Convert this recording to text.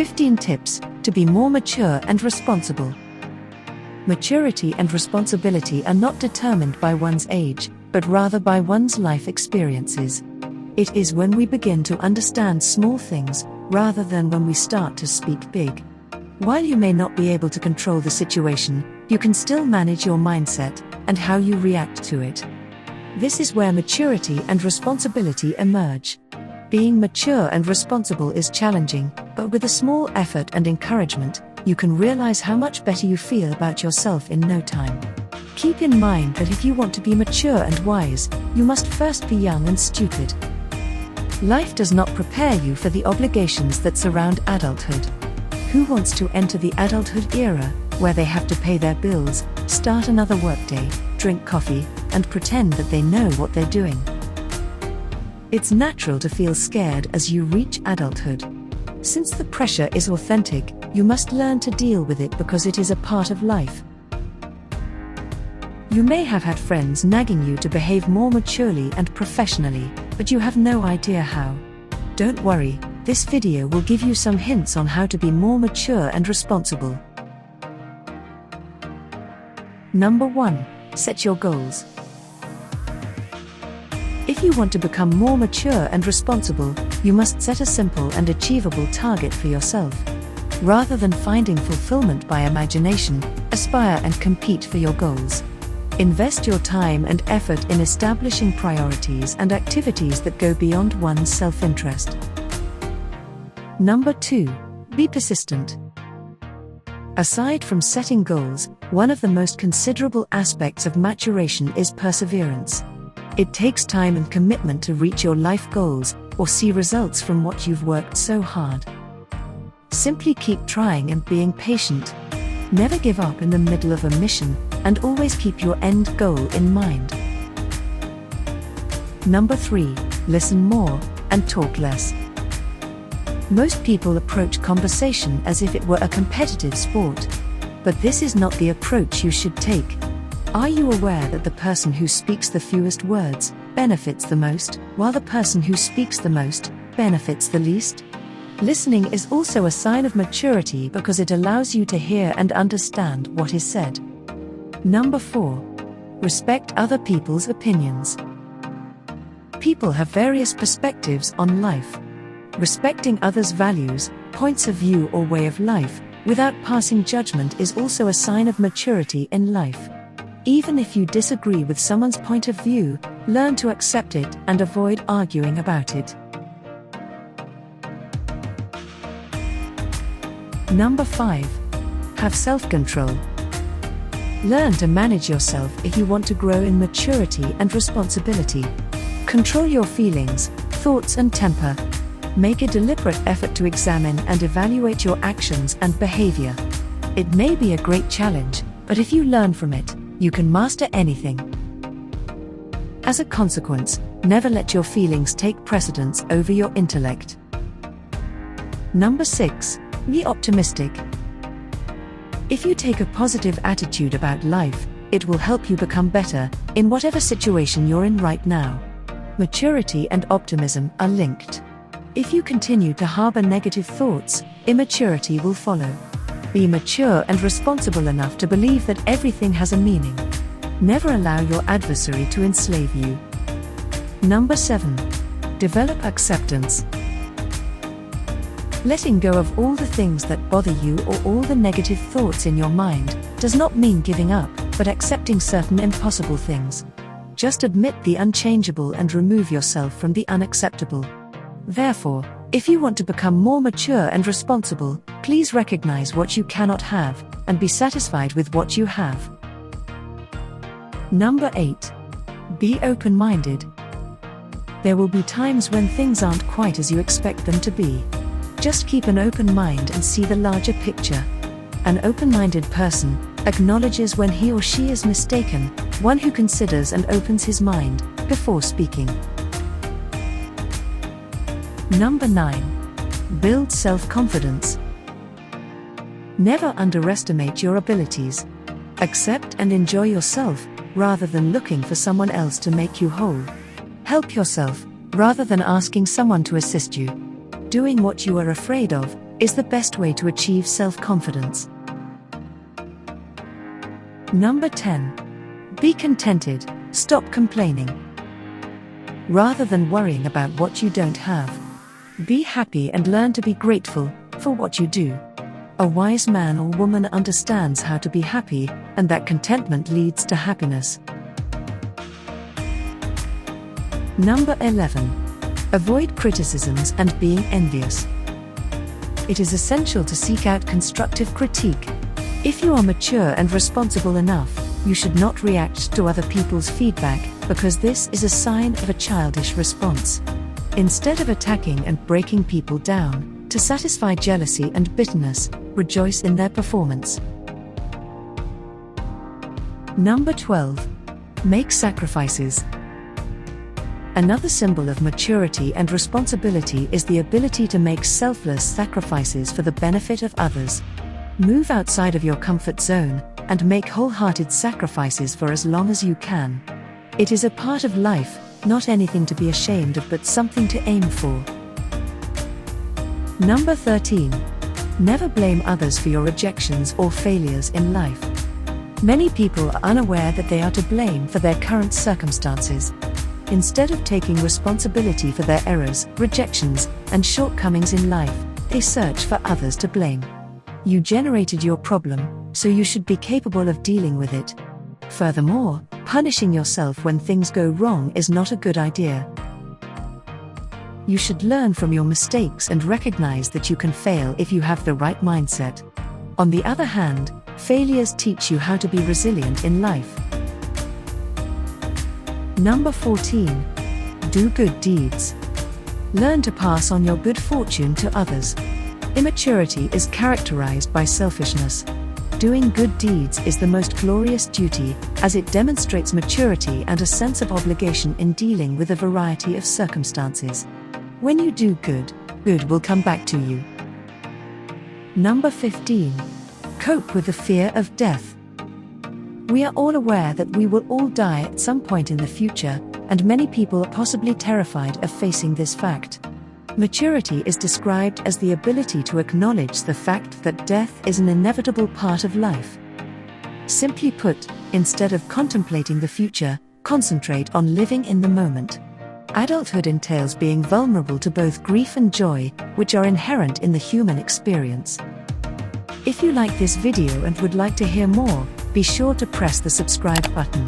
15 tips to be more mature and responsible. Maturity and responsibility are not determined by one's age, but rather by one's life experiences. It is when we begin to understand small things, rather than when we start to speak big. While you may not be able to control the situation, you can still manage your mindset and how you react to it. This is where maturity and responsibility emerge. Being mature and responsible is challenging, but with a small effort and encouragement, you can realize how much better you feel about yourself in no time. Keep in mind that if you want to be mature and wise, you must first be young and stupid. Life does not prepare you for the obligations that surround adulthood. Who wants to enter the adulthood era, where they have to pay their bills, start another workday, drink coffee, and pretend that they know what they're doing? It's natural to feel scared as you reach adulthood. Since the pressure is authentic, you must learn to deal with it because it is a part of life. You may have had friends nagging you to behave more maturely and professionally, but you have no idea how. Don't worry, this video will give you some hints on how to be more mature and responsible. Number 1. Set your goals. If you want to become more mature and responsible, you must set a simple and achievable target for yourself. Rather than finding fulfillment by imagination, aspire and compete for your goals. Invest your time and effort in establishing priorities and activities that go beyond one's self-interest. Number 2. Be persistent. Aside from setting goals, one of the most considerable aspects of maturation is perseverance. It takes time and commitment to reach your life goals or see results from what you've worked so hard. Simply keep trying and being patient. Never give up in the middle of a mission, and always keep your end goal in mind. Number 3. Listen more and talk less. Most people approach conversation as if it were a competitive sport. But this is not the approach you should take. Are you aware that the person who speaks the fewest words benefits the most, while the person who speaks the most benefits the least? Listening is also a sign of maturity because it allows you to hear and understand what is said. Number 4. Respect other people's opinions. People have various perspectives on life. Respecting others' values, points of view or way of life, without passing judgment is also a sign of maturity in life. Even if you disagree with someone's point of view, learn to accept it and avoid arguing about it. Number 5. Have self-control. Learn to manage yourself if you want to grow in maturity and responsibility. Control your feelings, thoughts and temper. Make a deliberate effort to examine and evaluate your actions and behavior. It may be a great challenge, but if you learn from it, you can master anything. As a consequence, never let your feelings take precedence over your intellect. Number 6. Be optimistic. If you take a positive attitude about life, it will help you become better in whatever situation you're in right now. Maturity and optimism are linked. If you continue to harbor negative thoughts, immaturity will follow. Be mature and responsible enough to believe that everything has a meaning. Never allow your adversary to enslave you. Number 7. Develop acceptance. Letting go of all the things that bother you or all the negative thoughts in your mind does not mean giving up, but accepting certain impossible things. Just admit the unchangeable and remove yourself from the unacceptable. Therefore, if you want to become more mature and responsible, please recognize what you cannot have, and be satisfied with what you have. Number 8. Be open-minded. There will be times when things aren't quite as you expect them to be. Just keep an open mind and see the larger picture. An open-minded person acknowledges when he or she is mistaken, one who considers and opens his mind before speaking. Number 9. Build self-confidence. Never underestimate your abilities. Accept and enjoy yourself, rather than looking for someone else to make you whole. Help yourself, rather than asking someone to assist you. Doing what you are afraid of is the best way to achieve self-confidence. Number 10. Be contented, stop complaining. Rather than worrying about what you don't have, be happy and learn to be grateful for what you do. A wise man or woman understands how to be happy, and that contentment leads to happiness. Number 11. Avoid criticisms and being envious. It is essential to seek out constructive critique. If you are mature and responsible enough, you should not react to other people's feedback, because this is a sign of a childish response. Instead of attacking and breaking people down, to satisfy jealousy and bitterness, rejoice in their performance. Number 12. Make sacrifices. Another symbol of maturity and responsibility is the ability to make selfless sacrifices for the benefit of others. Move outside of your comfort zone and make wholehearted sacrifices for as long as you can. It is a part of life, not anything to be ashamed of but something to aim for. Number 13. Never blame others for your rejections or failures in life. Many people are unaware that they are to blame for their current circumstances. Instead of taking responsibility for their errors, rejections, and shortcomings in life, they search for others to blame. You generated your problem, so you should be capable of dealing with it. Furthermore, punishing yourself when things go wrong is not a good idea. You should learn from your mistakes and recognize that you can fail if you have the right mindset. On the other hand, failures teach you how to be resilient in life. Number 14. Do good deeds. Learn to pass on your good fortune to others. Immaturity is characterized by selfishness. Doing good deeds is the most glorious duty, as it demonstrates maturity and a sense of obligation in dealing with a variety of circumstances. When you do good, good will come back to you. Number 15. Cope with the fear of death. We are all aware that we will all die at some point in the future, and many people are possibly terrified of facing this fact. Maturity is described as the ability to acknowledge the fact that death is an inevitable part of life. Simply put, instead of contemplating the future, concentrate on living in the moment. Adulthood entails being vulnerable to both grief and joy, which are inherent in the human experience. If you like this video and would like to hear more, be sure to press the subscribe button.